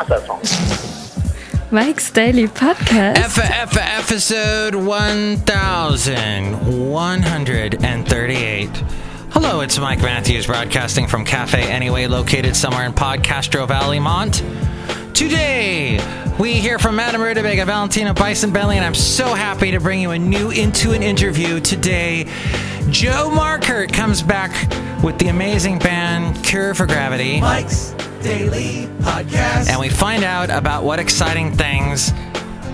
that song. Mike's Daily Podcast. Episode 1138. Hello, it's Mike Matthews broadcasting from Cafe Anyway, located somewhere in Podcastro Valley, Mont. Today, we hear from Madame Rootabega, Valentino, Bison Bentley, and I'm so happy to bring you a new Into an interview today. JOE MARKERT comes back with the amazing band Cure for Gravity. Mike's Daily Podcast. And we find out about what exciting things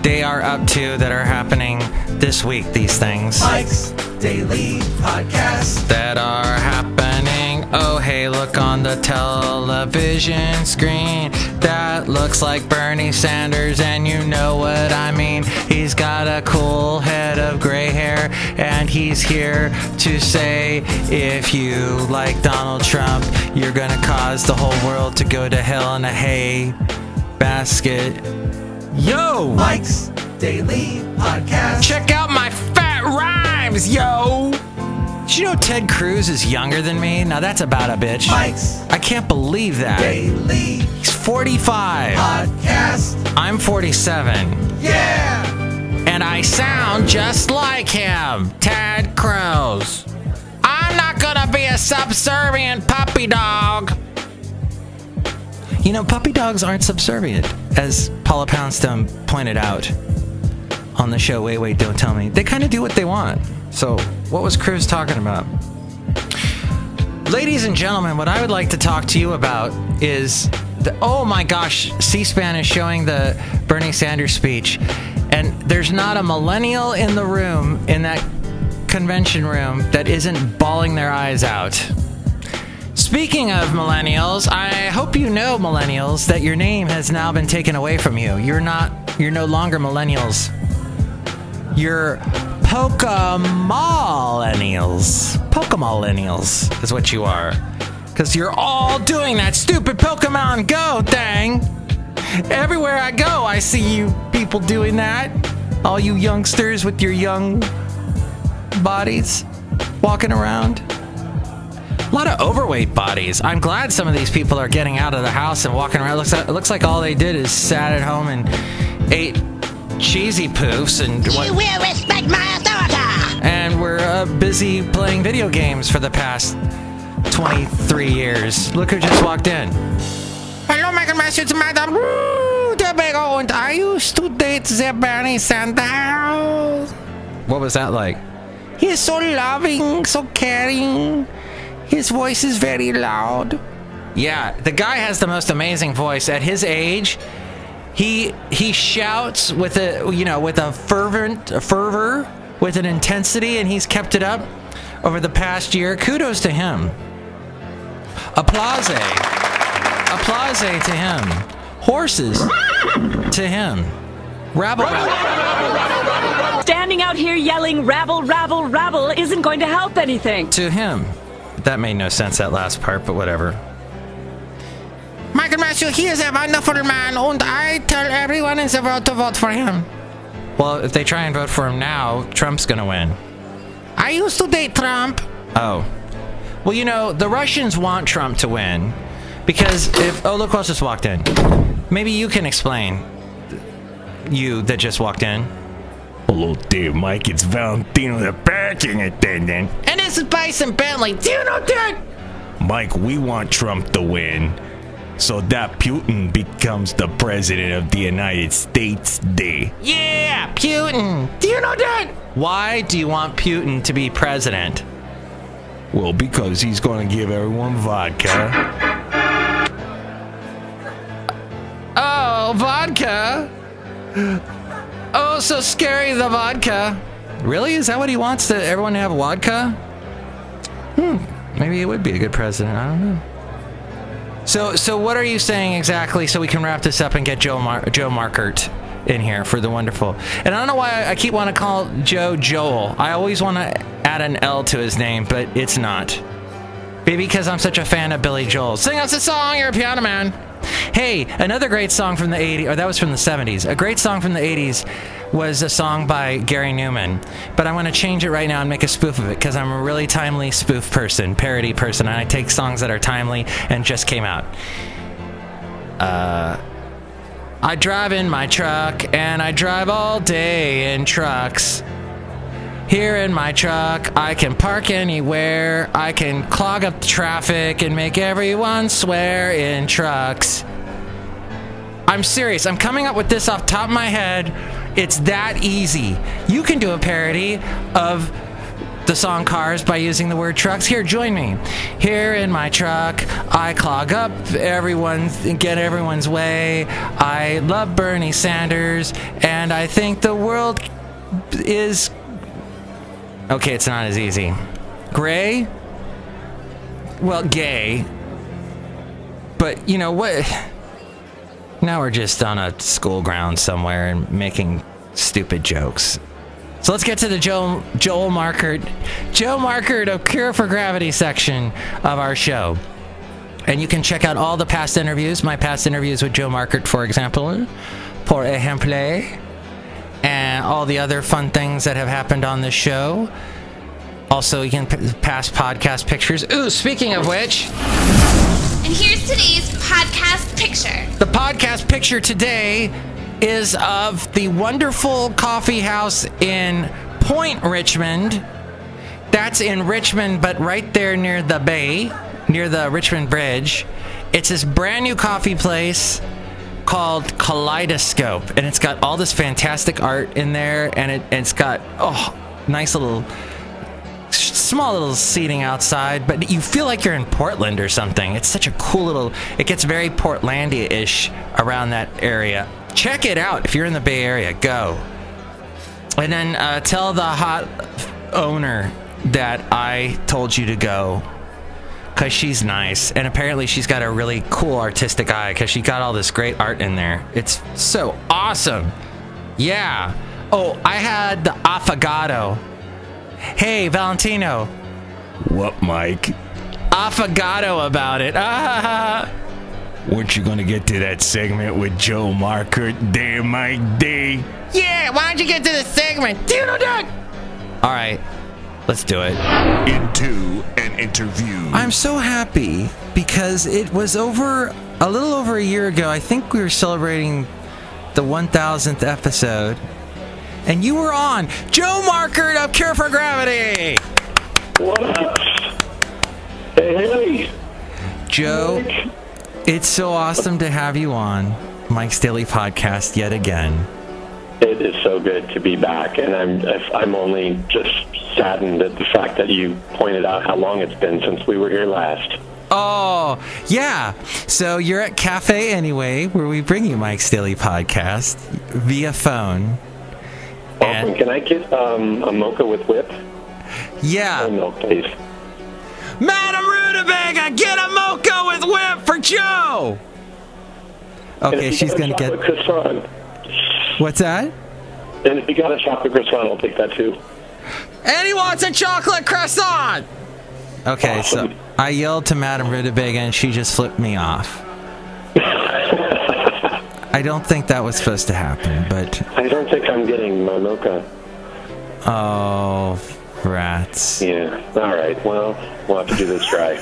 they are up to that are happening this week, these things. Mike's Daily Podcast. That are happening. Oh, hey, look on the television screen. That looks like Bernie Sanders, and you know what I mean. He's got a cool head of gray hair, and he's here to say, if you like Donald Trump, you're gonna cause the whole world to go to hell in a hay basket. Yo! Mike's Daily Podcast. Check out my fat rhymes, yo! Did you know Ted Cruz is younger than me? Now that's about a bitch. Mike's I can't believe that. Daily He's 45. Podcast. I'm 47. Yeah! And I sound just like him, Ted Cruz. I'm not gonna be a subservient puppy dog. You know, puppy dogs aren't subservient, as Paula Poundstone pointed out on the show Wait, Don't Tell Me. They kind of do what they want. So, what was Cruz talking about? Ladies and gentlemen, what I would like to talk to you about is oh my gosh, C-SPAN is showing the Bernie Sanders speech, and there's not a millennial in the room, in that convention room, that isn't bawling their eyes out. Speaking of millennials, I hope you know, millennials, that your name has now been taken away from you. You're no longer millennials. You're Pokemon-millennials. Pokemon-millennials is what you are. Because you're all doing that stupid Pokemon Go thing. Everywhere I go, I see you people doing that. All you youngsters with your young bodies walking around. A lot of overweight bodies. I'm glad some of these people are getting out of the house and walking around. It looks like all they did is sat at home and ate cheesy poofs and You will respect my authority. and we're busy playing video games for the past 23 years. Look who just walked in. Hello, Michael Matthews, Madame Rootabega, and I used to date the Bernie Sanders. What was that like? He is so loving, so caring. His voice is very loud. Yeah, the guy has the most amazing voice. At his age, he shouts with a fervor, with an intensity, and he's kept it up over the past year. Kudos to him. Applause to him. Horses to him. Rabble. Standing out here yelling rabble, rabble, rabble isn't going to help anything. To him. That made no sense, that last part, but whatever. Michael Matthews, he is a wonderful man, and I tell everyone in the world to vote for him. Well, if they try and vote for him now, Trump's gonna win. I used to date Trump. Oh. Well, you know, the Russians want Trump to win, because look who else just walked in. Maybe you can explain. You that just walked in. Hello there, Mike. It's Valentino, the parking attendant. And this is Bison Bentley. Do you know that? Mike, we want Trump to win, so that Putin becomes the president of the United States Day. Yeah, Putin. Do you know that? Why do you want Putin to be president? Well, because he's going to give everyone vodka. Oh, vodka. Oh, so scary, the vodka. Really? Is that what he wants, to everyone to have vodka? Maybe it would be a good president. I don't know. So what are you saying exactly, so we can wrap this up and get JOE MARKERT in here for the wonderful. And I don't know why I keep wanting to call Joe Joel. I always want to add an L to his name, but it's not. Maybe because I'm such a fan of Billy Joel. Sing us a song, you're a piano man. Hey, another great song from the 80s, or that was from the 70s. A great song from the 80s was a song by Gary Newman. But I want to change it right now and make a spoof of it, because I'm a really timely spoof person, parody person, and I take songs that are timely and just came out. I drive in my truck, and I drive all day in trucks. Here in my truck, I can park anywhere. I can clog up the traffic and make everyone swear in trucks. I'm serious. I'm coming up with this off the top of my head. It's that easy. You can do a parody of the song Cars by using the word trucks. Here, join me. Here in my truck, I clog up get everyone's way. I love Bernie Sanders, and I think the world is... Okay, it's not as easy. Gray? Well, gay. But you know what? Now we're just on a school ground somewhere and making stupid jokes. So let's get to the Joe Markert, a Cure for Gravity section of our show. And you can check out all the past interviews, my past interviews with Joe Markert, for example, and all the other fun things that have happened on this show. Also, you can pass podcast pictures. Ooh, speaking of which... And here's today's podcast picture. The podcast picture today is of the wonderful coffee house in Point Richmond. That's in Richmond, but right there near the bay, near the Richmond Bridge. It's this brand new coffee place called Kaleidoscope, and it's got all this fantastic art in there, and it's got nice little small little seating outside, but you feel like you're in Portland or something. It's such a cool little... It gets very Portlandia-ish around that area. Check it out if you're in the Bay Area. Go. And then tell the hot owner that I told you to go, because she's nice, and apparently she's got a really cool artistic eye, because she got all this great art in there. It's so awesome. Yeah. Oh, I had the affogato. Hey, Valentino. What, Mike? Affogato about it. Weren't you gonna get to that segment with Joe Markert there, Mike D? Yeah, why don't you get to the segment? All right, let's do it. Into an interview. I'm so happy because it was a little over a year ago. I think we were celebrating the 1000th episode. And you were on Joe Markert of Cure for Gravity. What up? Hey. Joe, it's so awesome to have you on Mike's Daily Podcast yet again. It is so good to be back, and I'm only just saddened at the fact that you pointed out how long it's been since we were here last. Oh, yeah. So you're at Cafe Anyway, where we bring you Mike's Daily Podcast via phone. Awesome. Can I get a mocha with whip? Yeah. Oh, milk, please. Madame Rootabega, get a mocha with whip for Joe! Okay, she's going to get... croissant. What's that? And if you got a chocolate croissant, I'll take that too. And he wants a chocolate croissant! Okay, awesome. So I yelled to Madame Rootabega and she just flipped me off. I don't think that was supposed to happen, but... I don't think I'm getting my mocha. Oh, rats. Yeah, all right. Well, we'll have to do this dry.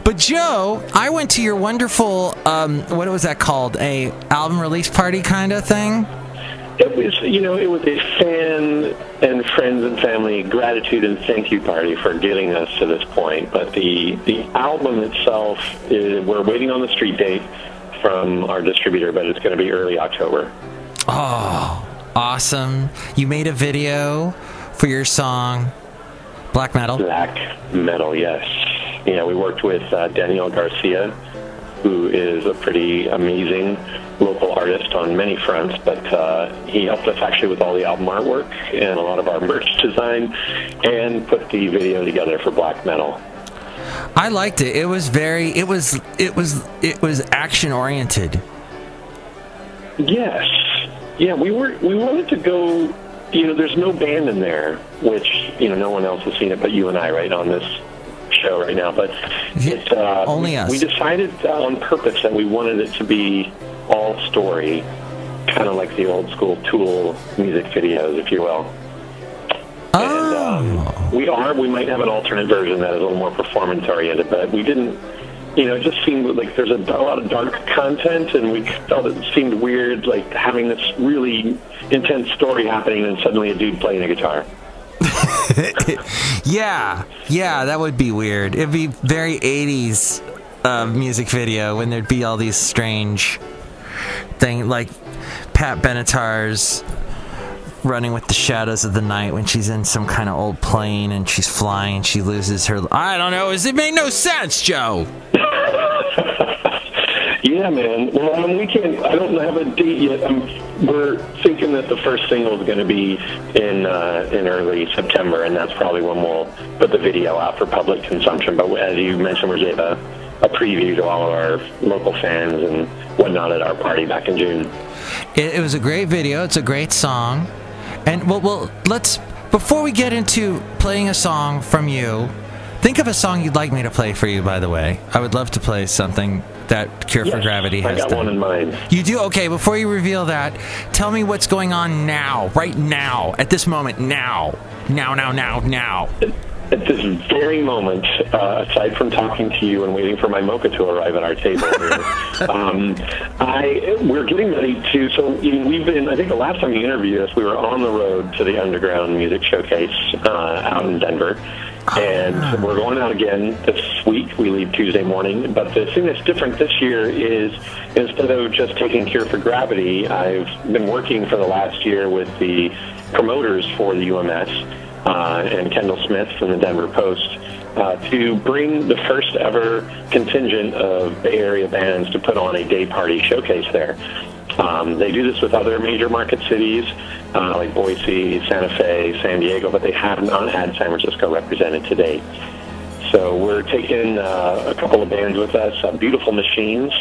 But Joe, I went to your wonderful, what was that called? A album release party kind of thing? It was, it was a fan and friends and family gratitude and thank you party for getting us to this point. But the album itself, we're waiting on the street date from our distributor, but it's going to be early October. Oh, awesome. You made a video for your song, Black Metal? Black Metal, yes. Yeah, we worked with Daniel Garcia, who is a pretty amazing local artist on many fronts, but he helped us actually with all the album artwork and a lot of our merch design and put the video together for Black Metal. I liked it. It was action oriented. Yes. Yeah, we wanted to go, there's no band in there, which, no one else has seen it but you and I, right, on this show right now. But it's only us. We decided on purpose that we wanted it to be all story, kind of like the old school Tool music videos, if you will. Oh. And we might have an alternate version that is a little more performance oriented, but we didn't, it just seemed like there's a lot of dark content, and we felt it seemed weird, like having this really intense story happening and suddenly a dude playing a guitar. Yeah, that would be weird. It'd be very 80s music video when there'd be all these strange things, like Pat Benatar's Running with the Shadows of the Night when she's in some kind of old plane and she's flying and she loses her... I don't know. It made no sense, Joe. Yeah, man. Well, we can't... I don't have a date yet. We're thinking that the first single is going to be in early September, and that's probably when we'll put the video out for public consumption. But as you mentioned, we gave a preview to all of our local fans and whatnot at our party back in June. It was a great video. It's a great song. And well, let's, before we get into playing a song from you, think of a song you'd like me to play for you, by the way. I would love to play something that Cure for Gravity has done. I got one in mind. You do? Okay, before you reveal that, tell me what's going on now, right now, at this moment, now. Now. At this very moment, aside from talking to you and waiting for my mocha to arrive at our table here, we're getting ready to, so we've been, I think the last time you interviewed us, we were on the road to the Underground Music Showcase out in Denver. And we're going out again this week. We leave Tuesday morning. But the thing that's different this year is instead of just taking Cure for Gravity, I've been working for the last year with the promoters for the UMS and Kendall Smith from the Denver Post to bring the first ever contingent of Bay Area bands to put on a day party showcase there. They do this with other major market cities like Boise, Santa Fe, San Diego, but they have not had San Francisco represented to date. So we're taking a couple of bands with us, Beautiful Machines,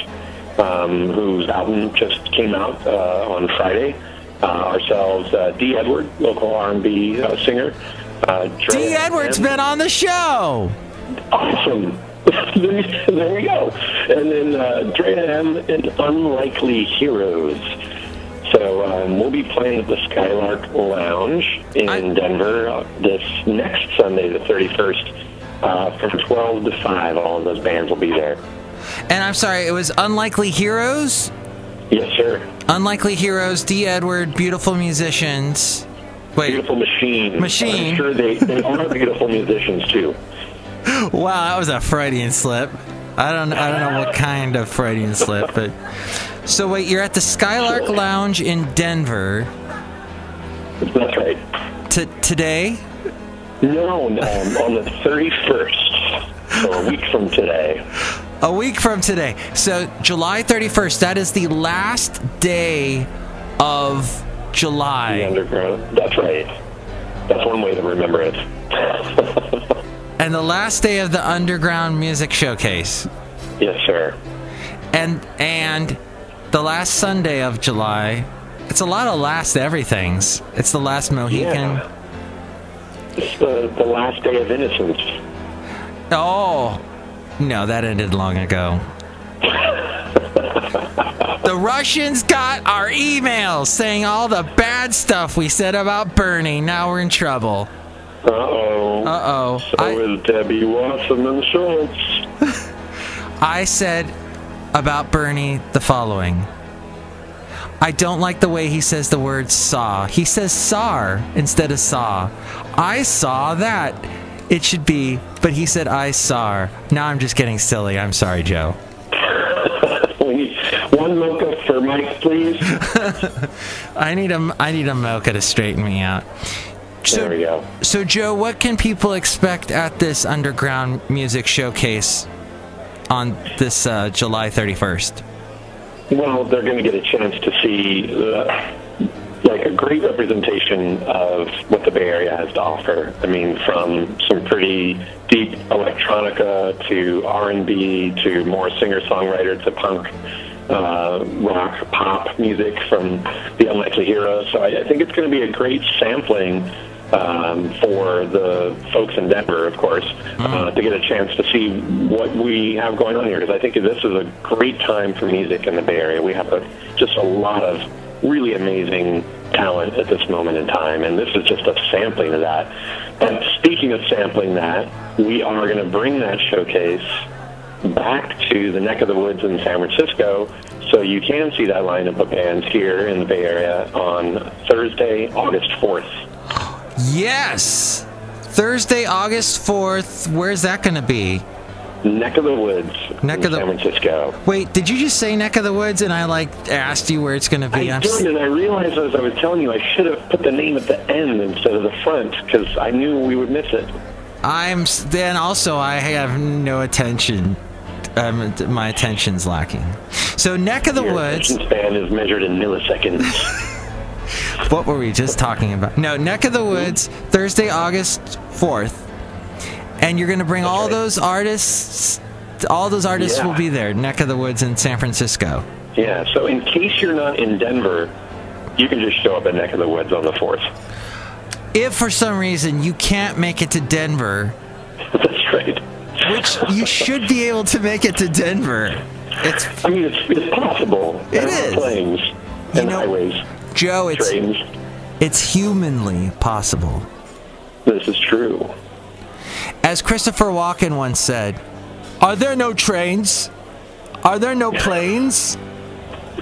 whose album just came out on Friday. Ourselves, D. Edward, local R&B singer. D. Edward's been on the show! Awesome! There we go. And then Drea M. and Unlikely Heroes. So we'll be playing at the Skylark Lounge in Denver this next Sunday, the 31st, from 12 to 5. All of those bands will be there. And I'm sorry, it was Unlikely Heroes? Yes, sir. Unlikely Heroes, D. Edward, Beautiful Musicians. Wait. Beautiful Machine. Machine. I'm sure they are beautiful musicians, too. Wow, that was a Freudian slip. I don't know what kind of Freudian slip, but... So wait, you're at the Skylark Lounge in Denver. That's right. Today? No, on the 31st. So a week from today. A week from today. So July 31st, that is the last day of July. The Underground. That's right. That's one way to remember it. And the last day of the Underground Music Showcase. Yes, sir. And the last Sunday of July. It's a lot of last everythings. It's the last Mohican. Yeah. It's the last day of innocence. Oh, no, that ended long ago. The Russians got our emails saying all the bad stuff we said about Bernie. Now we're in trouble. Uh-oh. So is Debbie Wasserman Schultz. I said about Bernie the following. I don't like the way he says the word saw. He says SAR instead of saw. I saw that. It should be, but he said I saw. Now I'm just getting silly. I'm sorry, Joe. We need one mocha for Mike, please. I need a mocha to straighten me out. There we go. So, Joe, what can people expect at this Underground Music Showcase on this July 31st? Well, they're going to get a chance to see like a great representation of what the Bay Area has to offer. I mean, from some pretty deep electronica to R&B to more singer-songwriter to punk, rock, pop music from the Unlikely Heroes. So I think it's going to be a great sampling for the folks in Denver, of course, to get a chance to see what we have going on here. Because I think this is a great time for music in the Bay Area. We have just a lot of really amazing talent at this moment in time, and this is just a sampling of that. And speaking of sampling that, we are going to bring that showcase back to the neck of the woods in San Francisco, so you can see that lineup of bands here in the Bay Area on Thursday, August 4th. Yes! Thursday, August 4th. Where's that going to be? Neck of the woods Neck in of the- San Francisco. Wait, did you just say neck of the woods and I asked you where it's going to be? I did, and I realized as I was telling you I should have put the name at the end instead of the front because I knew we would miss it. I have no attention. My attention's lacking. So neck of the Your woods. attention span is measured in milliseconds. What were we just talking about? No, neck of the woods, Thursday, August 4th. And you're going to bring all those artists. All those artists will be there. Neck of the woods in San Francisco. Yeah, so in case you're not in Denver, you can just show up at Neck of the Woods on the 4th. If for some reason you can't make it to Denver, That's right. which you should be able to make it to Denver. It's possible. It There are is. planes and highways, Joe, trains. it's humanly possible. This is true. As Christopher Walken once said, "Are there no trains? Are there no planes?"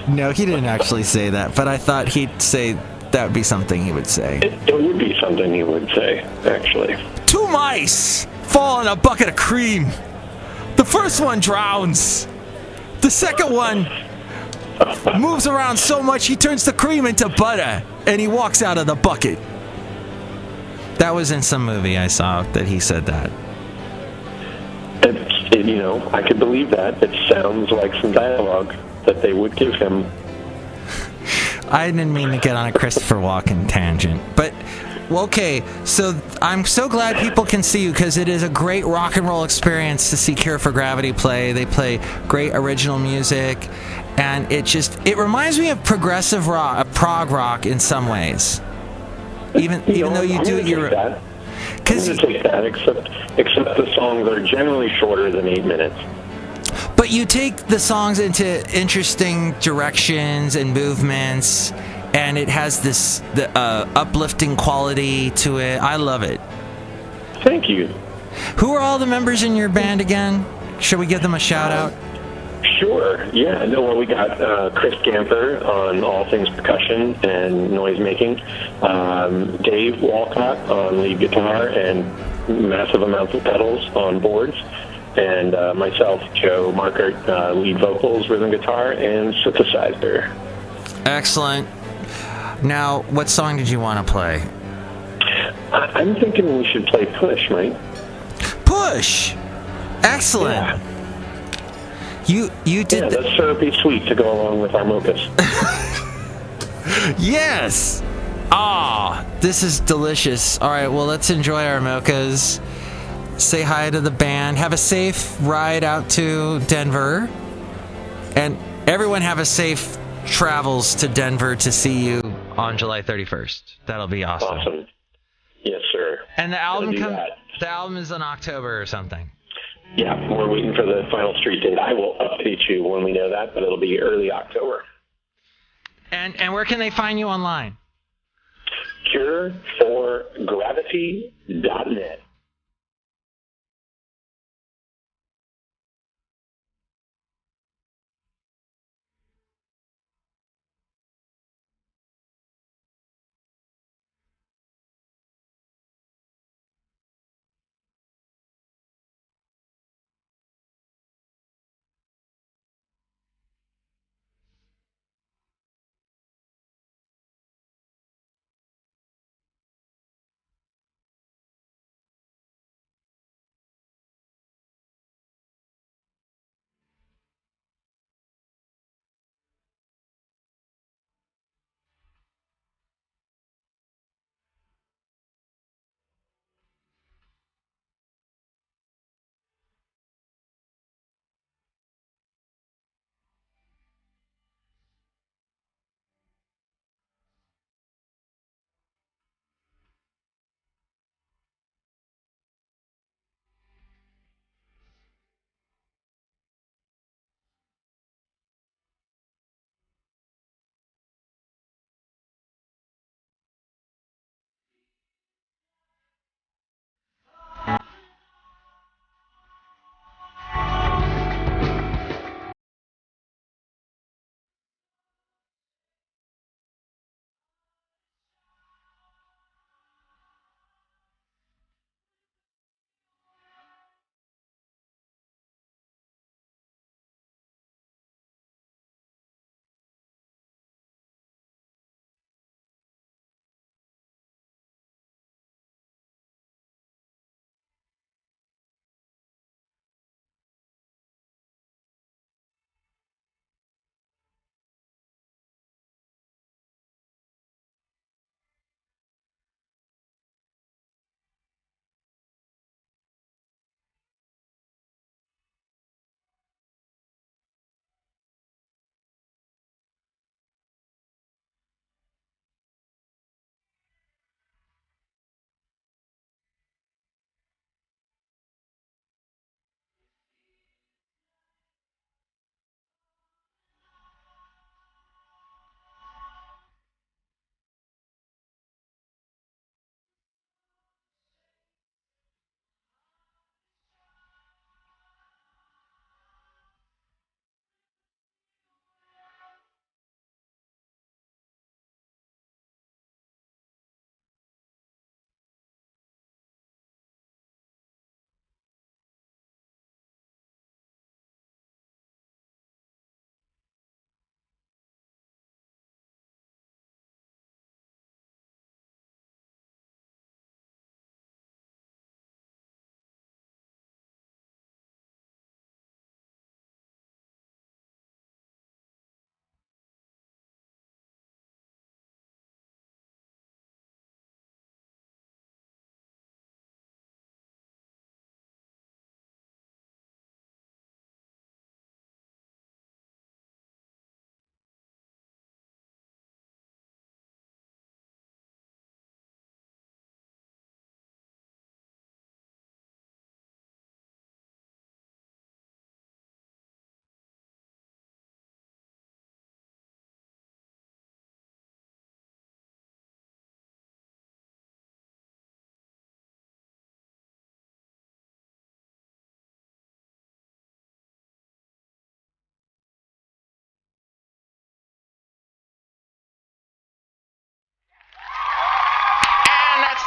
No, he didn't actually say that, but I thought he'd say that would be something he would say. It would be something he would say, actually. 2 mice fall in a bucket of cream. The first one drowns. The second one moves around so much he turns the cream into butter, and he walks out of the bucket. That was in some movie I saw that he said that. I could believe that. It sounds like some dialogue that they would give him. I didn't mean to get on a Christopher Walken tangent, but okay, so I'm so glad people can see you because it is a great rock and roll experience to see Cure for Gravity play. They play great original music, and it reminds me of progressive rock, prog rock in some ways. Even though you do it, you're. I'm going to take that, except the songs are generally shorter than 8 minutes. But you take the songs into interesting directions and movements, and it has this uplifting quality to it. I love it. Thank you. Who are all the members in your band again? Should we give them a shout out? Sure. Yeah. No. Well, we got Chris Gamper on all things percussion and noise making. Dave Walcott on lead guitar and massive amounts of pedals on boards. And myself, Joe Markert, lead vocals, rhythm guitar, and synthesizer. Excellent. Now, what song did you want to play? I'm thinking we should play Push, Mike. Push! Excellent. Yeah. You did Yeah, that's syrupy sweet to go along with our mochas. Yes! Ah, this is delicious. All right, well, let's enjoy our mochas. Say hi to the band. Have a safe ride out to Denver. And everyone have a safe travels to Denver to see you on July 31st. That'll be awesome. Awesome. Yes, sir. And the album Gotta do that. the album is in October or something. Yeah, we're waiting for the final street date. I will update you when we know that, but it'll be early October. And where can they find you online? CureForGravity.net.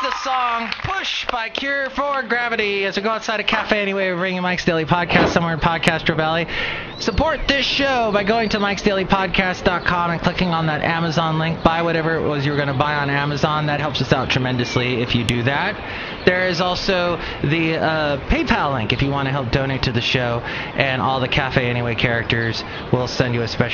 the song Push by Cure for Gravity. As we go outside a cafe anyway, we're bringing Mike's Daily Podcast somewhere in Podcastro Valley. Support this show by going to mikesdailypodcast.com and clicking on that Amazon link. Buy whatever it was you were going to buy on Amazon. That helps us out tremendously if you do that. There is also the PayPal link if you want to help donate to the show. And all the Cafe Anyway characters will send you a special